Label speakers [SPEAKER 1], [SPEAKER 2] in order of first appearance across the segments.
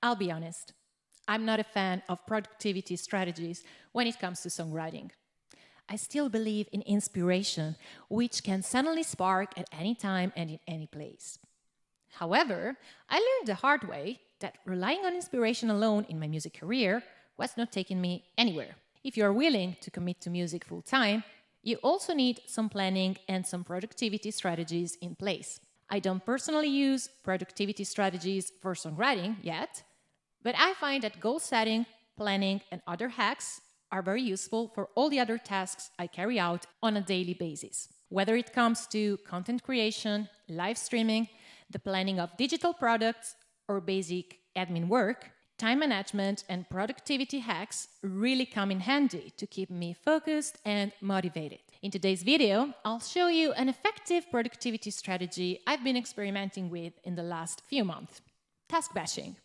[SPEAKER 1] I'll be honest, I'm not a fan of productivity strategies when it comes to songwriting. I still believe in inspiration, which can suddenly spark at any time and in any place. However, I learned the hard way that relying on inspiration alone in my music career was not taking me anywhere. If you are willing to commit to music full time, you also need some planning and some productivity strategies in place. I don't personally use productivity strategies for songwriting yet, but I find that goal setting, planning, and other hacks are very useful for all the other tasks I carry out on a daily basis. Whether it comes to content creation, live streaming, the planning of digital products, or basic admin work, time management and productivity hacks really come in handy to keep me focused and motivated. In today's video, I'll show you an effective productivity strategy I've been experimenting with in the last few months: task batching.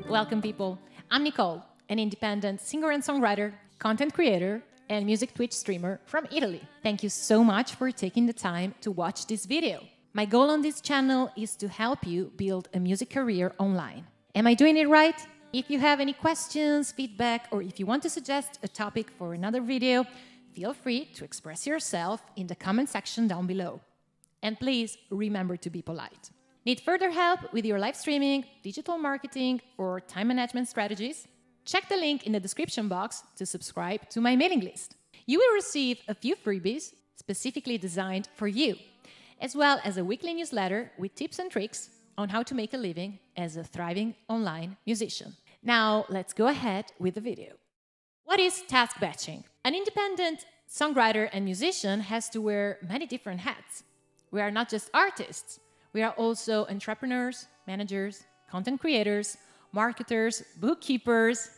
[SPEAKER 1] Welcome, people. I'm Nicole, an independent singer and songwriter, content creator, and music Twitch streamer from Italy. Thank you so much for taking the time to watch this video. My goal on this channel is to help you build a music career online. Am I doing it right? If you have any questions, feedback, or if you want to suggest a topic for another video, feel free to express yourself in the comment section down below. And please remember to be polite. Need further help with your live streaming, digital marketing, or time management strategies? Check the link in the description box to subscribe to my mailing list. You will receive a few freebies specifically designed for you, as well as a weekly newsletter with tips and tricks on how to make a living as a thriving online musician. Now, let's go ahead with the video. What is task batching? An independent songwriter and musician has to wear many different hats. We are not just artists. We are also entrepreneurs, managers, content creators, marketers, bookkeepers,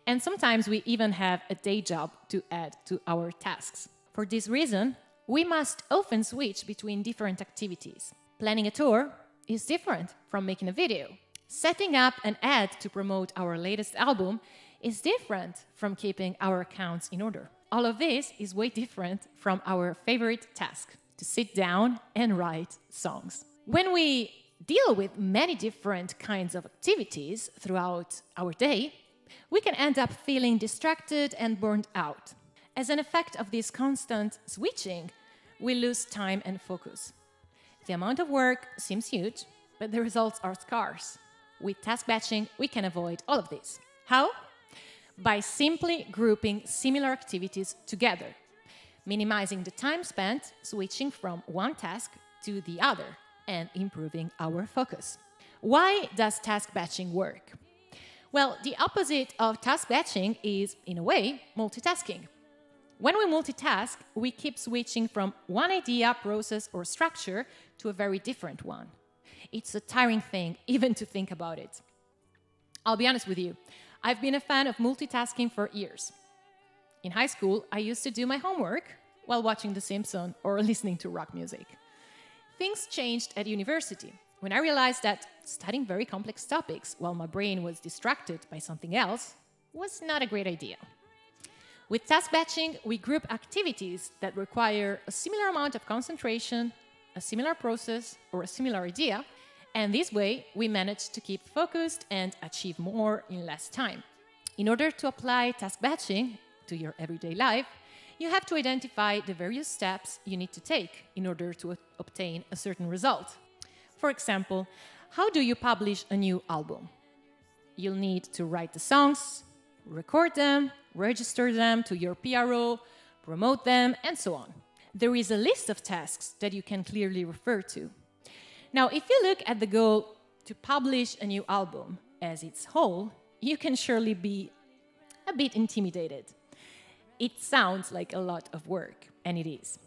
[SPEAKER 1] and sometimes we even have a day job to add to our tasks. For this reason, we must often switch between different activities. Planning a tour is different from making a video. Setting up an ad to promote our latest album is different from keeping our accounts in order. All of this is way different from our favorite task, to sit down and write songs. When we deal with many different kinds of activities throughout our day, we can end up feeling distracted and burned out. As an effect of this constant switching, we lose time and focus. The amount of work seems huge, but the results are scarce. With task batching, we can avoid all of this. How? By simply grouping similar activities together, minimizing the time spent switching from one task to the other, and improving our focus. Why does task batching work? Well, the opposite of task batching is, in a way, multitasking. When we multitask, we keep switching from one idea, process, or structure to a very different one. It's a tiring thing, even to think about it. I'll be honest with you, I've been a fan of multitasking for years. In high school, I used to do my homework while watching The Simpsons or listening to rock music. Things changed at university when I realized that studying very complex topics while my brain was distracted by something else was not a great idea. With task batching, we group activities that require a similar amount of concentration, a similar process, or a similar idea, and this way we manage to keep focused and achieve more in less time. In order to apply task batching to your everyday life, you have to identify the various steps you need to take in order to obtain a certain result. For example, how do you publish a new album? You'll need to write the songs, record them, register them to your PRO, promote them, and so on. There is a list of tasks that you can clearly refer to. Now, if you look at the goal to publish a new album as its whole, you can surely be a bit intimidated. It sounds like a lot of work, and it is.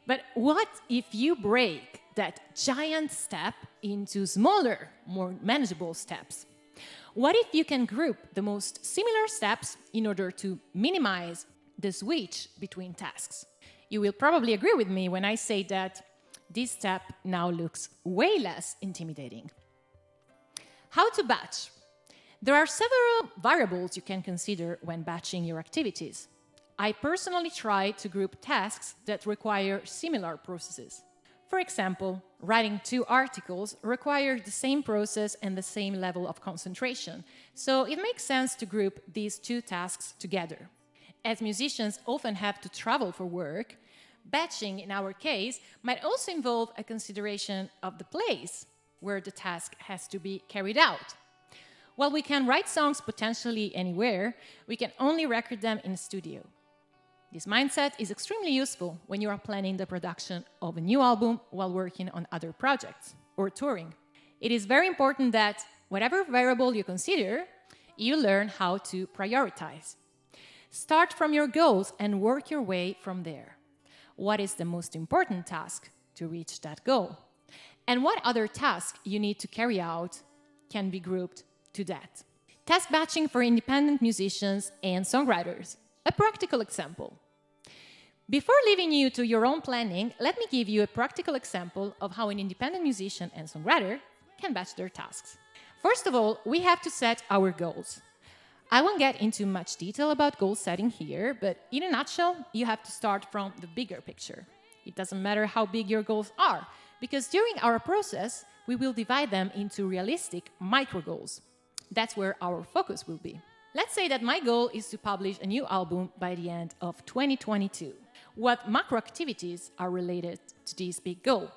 [SPEAKER 1] But what if you break that giant step into smaller, more manageable steps? What if you can group the most similar steps in order to minimize the switch between tasks? You will probably agree with me when I say that this step now looks way less intimidating. How to batch? There are several variables you can consider when batching your activities. I personally try to group tasks that require similar processes. For example, writing 2 articles requires the same process and the same level of concentration, so it makes sense to group these 2 tasks together. As musicians often have to travel for work, batching in our case might also involve a consideration of the place where the task has to be carried out. While we can write songs potentially anywhere, we can only record them in a studio. This mindset is extremely useful when you are planning the production of a new album while working on other projects or touring. It is very important that whatever variable you consider, you learn how to prioritize. Start from your goals and work your way from there. What is the most important task to reach that goal? And what other tasks you need to carry out can be grouped to that. Task batching for independent musicians and songwriters. A practical example. Before leaving you to your own planning, let me give you a practical example of how an independent musician and songwriter can batch their tasks. First of all, we have to set our goals. I won't get into much detail about goal setting here, but in a nutshell, you have to start from the bigger picture. It doesn't matter how big your goals are, because during our process, we will divide them into realistic micro goals. That's where our focus will be. Let's say that my goal is to publish a new album by the end of 2022. What macro activities are related to this big goal?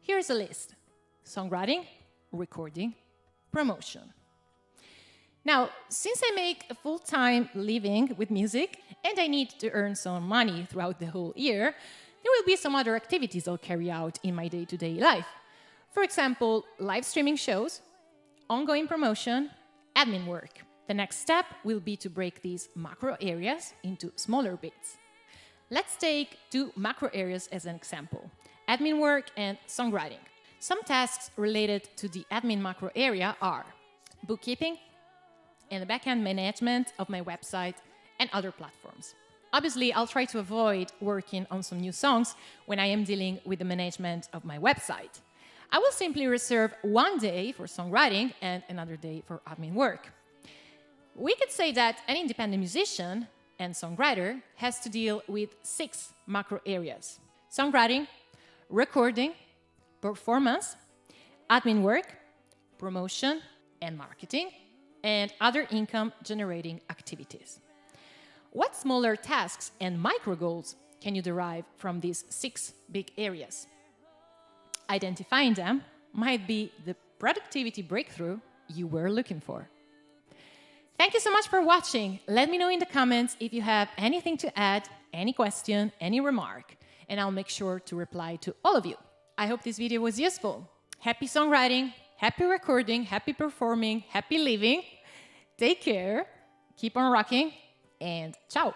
[SPEAKER 1] Here's a list: songwriting, recording, promotion. Now, since I make a full-time living with music and I need to earn some money throughout the whole year, there will be some other activities I'll carry out in my day-to-day life. For example, live streaming shows, ongoing promotion, admin work. The next step will be to break these macro areas into smaller bits. Let's take 2 macro areas as an example: admin work and songwriting. Some tasks related to the admin macro area are bookkeeping and the backend management of my website and other platforms. Obviously, I'll try to avoid working on some new songs when I am dealing with the management of my website. I will simply reserve 1 day for songwriting and another day for admin work. We could say that an independent musician and songwriter has to deal with 6 macro areas: songwriting, recording, performance, admin work, promotion and marketing, and other income-generating activities. What smaller tasks and micro goals can you derive from these 6 big areas? Identifying them might be the productivity breakthrough you were looking for. Thank you so much for watching. Let me know in the comments if you have anything to add, any question, any remark, and I'll make sure to reply to all of you. I hope this video was useful. Happy songwriting, happy recording, happy performing, happy living. Take care, keep on rocking, and ciao!